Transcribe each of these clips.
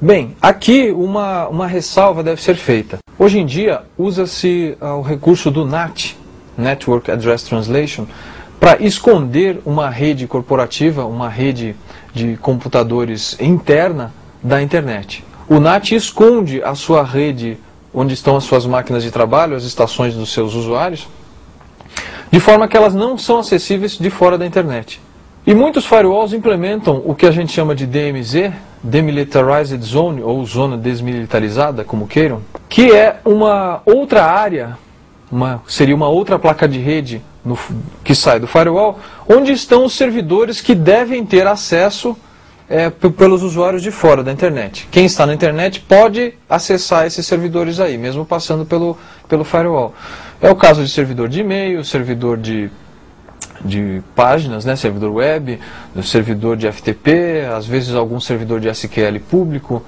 Bem, aqui uma ressalva deve ser feita. Hoje em dia usa-se o recurso do NAT, Network Address Translation, para esconder uma rede corporativa, uma rede de computadores interna da internet. O NAT esconde a sua rede, onde estão as suas máquinas de trabalho, as estações dos seus usuários, de forma que elas não são acessíveis de fora da internet. E muitos firewalls implementam o que a gente chama de DMZ, Demilitarized Zone, ou zona desmilitarizada, como queiram, que é uma outra área, seria uma outra placa de rede que sai do firewall, onde estão os servidores que devem ter acesso pelos usuários de fora da internet. Quem está na internet pode acessar esses servidores aí, mesmo passando pelo firewall. É o caso de servidor de e-mail, servidor de páginas, né, servidor web, servidor de FTP, às vezes algum servidor de SQL público.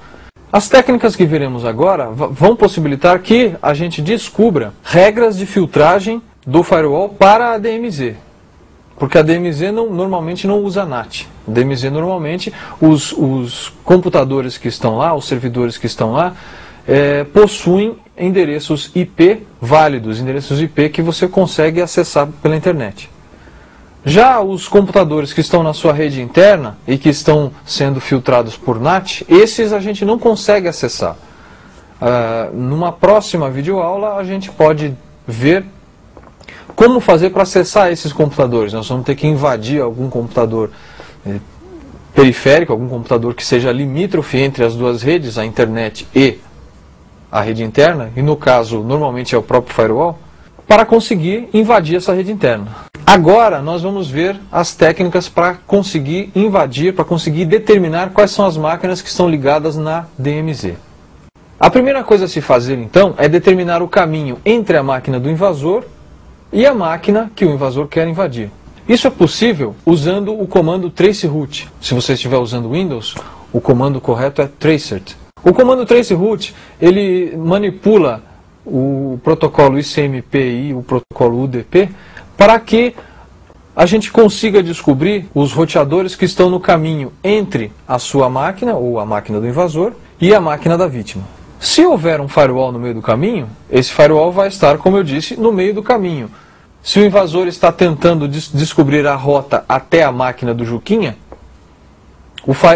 As técnicas que veremos agora vão possibilitar que a gente descubra regras de filtragem do firewall para a DMZ. Porque a DMZ normalmente não usa NAT. A DMZ normalmente, os computadores que estão lá, os servidores que estão lá, possuem endereços IP válidos, endereços IP que você consegue acessar pela internet. Já os computadores que estão na sua rede interna e que estão sendo filtrados por NAT, esses a gente não consegue acessar. Numa próxima videoaula a gente pode ver como fazer para acessar esses computadores. Nós vamos ter que invadir algum computador periférico, algum computador que seja limítrofe entre as duas redes, a internet e a rede interna, e no caso normalmente é o próprio firewall, para conseguir invadir essa rede interna. Agora nós vamos ver as técnicas para conseguir invadir, para conseguir determinar quais são as máquinas que estão ligadas na DMZ. A primeira coisa a se fazer então é determinar o caminho entre a máquina do invasor e a máquina que o invasor quer invadir. Isso é possível usando o comando traceroute. Se você estiver usando Windows, o comando correto é tracert. O comando traceroute, ele manipula o protocolo ICMP e o protocolo UDP para que a gente consiga descobrir os roteadores que estão no caminho entre a sua máquina, ou a máquina do invasor, e a máquina da vítima. Se houver um firewall no meio do caminho, esse firewall vai estar, como eu disse, no meio do caminho. Se o invasor está tentando descobrir a rota até a máquina do Juquinha,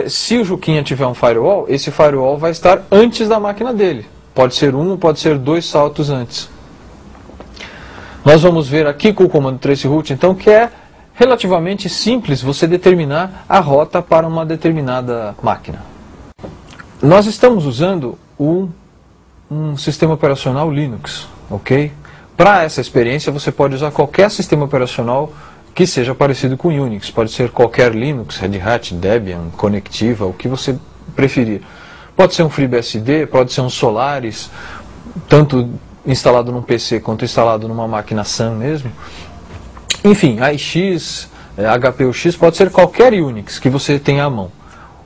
se o Juquinha tiver um firewall, esse firewall vai estar antes da máquina dele. Pode ser um, pode ser 2 saltos antes. Nós vamos ver aqui com o comando traceroute, então, que é relativamente simples você determinar a rota para uma determinada máquina. Nós estamos usando um sistema operacional Linux, ok? Para essa experiência você pode usar qualquer sistema operacional que seja parecido com Unix. Pode ser qualquer Linux, Red Hat, Debian, Conectiva, o que você preferir. Pode ser um FreeBSD, pode ser um Solaris, tanto instalado num PC quanto instalado numa máquina SAN mesmo. Enfim, AIX, HPUX, pode ser qualquer Unix que você tenha à mão.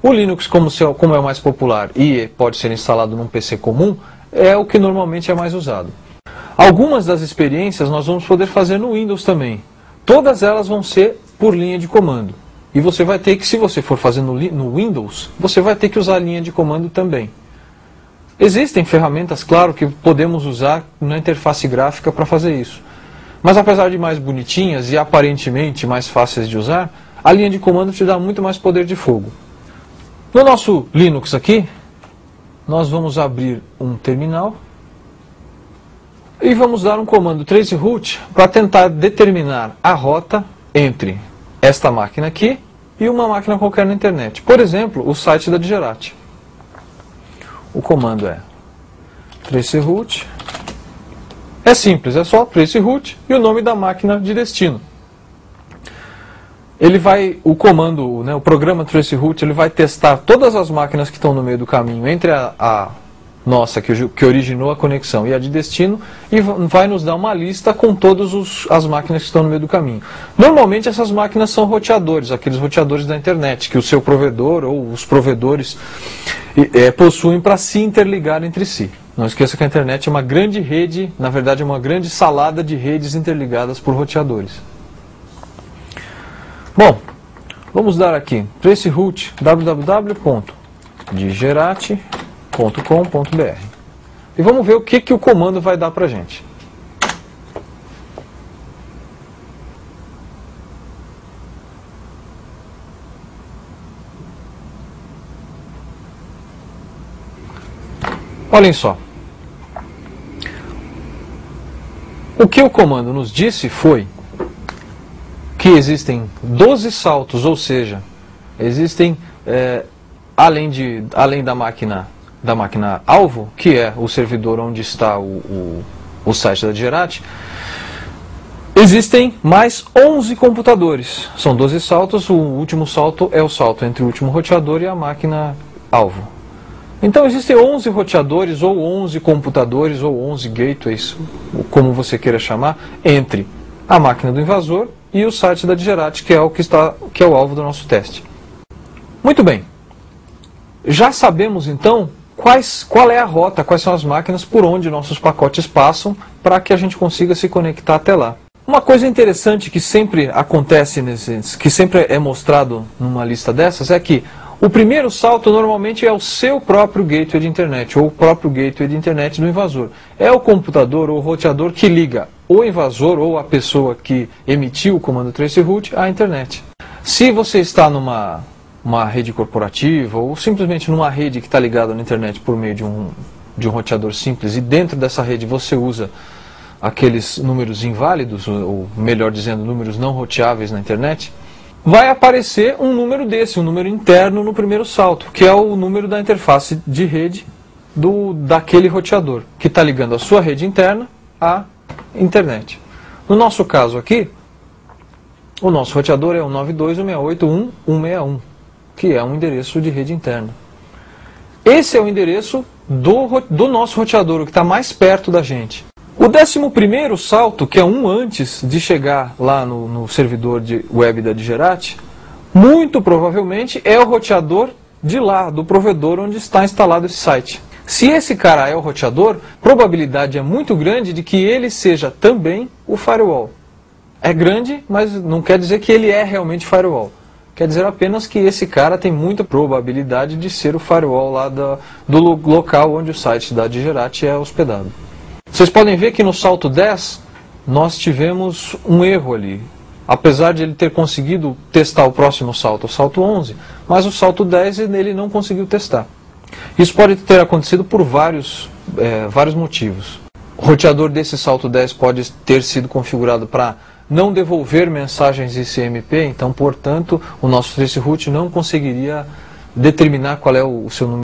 O Linux, como é o mais popular e pode ser instalado num PC comum, é o que normalmente é mais usado. Algumas das experiências nós vamos poder fazer no Windows também. Todas elas vão ser por linha de comando. E você vai ter que, se você for fazer no Windows, você vai ter que usar a linha de comando também. Existem ferramentas, claro, que podemos usar na interface gráfica para fazer isso. Mas apesar de mais bonitinhas e aparentemente mais fáceis de usar, a linha de comando te dá muito mais poder de fogo. No nosso Linux aqui, nós vamos abrir um terminal e vamos dar um comando traceroute para tentar determinar a rota entre esta máquina aqui e uma máquina qualquer na internet. Por exemplo, o site da Digerati. O comando é traceroute. É simples, é só traceroute e o nome da máquina de destino. O comando, o programa traceroute, ele vai testar todas as máquinas que estão no meio do caminho entre a nossa, que originou a conexão, e a de destino, e vai nos dar uma lista com todas as máquinas que estão no meio do caminho. Normalmente essas máquinas são roteadores, aqueles roteadores da internet, que o seu provedor ou os provedores possuem para se interligar entre si. Não esqueça que a internet é uma grande rede, na verdade é uma grande salada de redes interligadas por roteadores. Bom, vamos dar aqui traceroute www.digerati.com. E vamos ver o que o comando vai dar para a gente. Olhem só. O que o comando nos disse foi que existem 12 saltos, ou seja, existem, além da máquina alvo, que é o servidor onde está o site da Digerati, existem mais 11 computadores. São 12 saltos, o último salto é o salto entre o último roteador e a máquina alvo. Então existem 11 roteadores, ou 11 computadores, ou 11 gateways, como você queira chamar, entre a máquina do invasor e o site da Digerati, que é o alvo do nosso teste. Muito bem. Já sabemos então qual é a rota, quais são as máquinas por onde nossos pacotes passam, para que a gente consiga se conectar até lá. Uma coisa interessante que sempre acontece, que sempre é mostrado numa lista dessas, é que o primeiro salto normalmente é o seu próprio gateway de internet, ou o próprio gateway de internet do invasor. É o computador ou o roteador que liga o invasor ou a pessoa que emitiu o comando traceroute à internet. Se você está numa rede corporativa ou simplesmente numa rede que está ligada na internet por meio de um roteador simples, e dentro dessa rede você usa aqueles números inválidos, ou melhor dizendo, números não roteáveis na internet, vai aparecer um número desse, um número interno no primeiro salto, que é o número da interface de rede daquele roteador, que está ligando a sua rede interna à internet. No nosso caso aqui, o nosso roteador é o 92.168.1.161, que é um endereço de rede interna. Esse é o endereço do nosso roteador, o que está mais perto da gente. O 11º salto, que é um antes de chegar lá no servidor de web da Digerati, muito provavelmente é o roteador de lá, do provedor onde está instalado esse site. Se esse cara é o roteador, a probabilidade é muito grande de que ele seja também o firewall. É grande, mas não quer dizer que ele é realmente firewall. Quer dizer apenas que esse cara tem muita probabilidade de ser o firewall lá do local onde o site da Digerati é hospedado. Vocês podem ver que no salto 10 nós tivemos um erro ali. Apesar de ele ter conseguido testar o próximo salto, o salto 11, mas o salto 10 ele não conseguiu testar. Isso pode ter acontecido por vários motivos. O roteador desse salto 10 pode ter sido configurado para não devolver mensagens ICMP, então, portanto, o nosso traceroute não conseguiria determinar qual é o seu número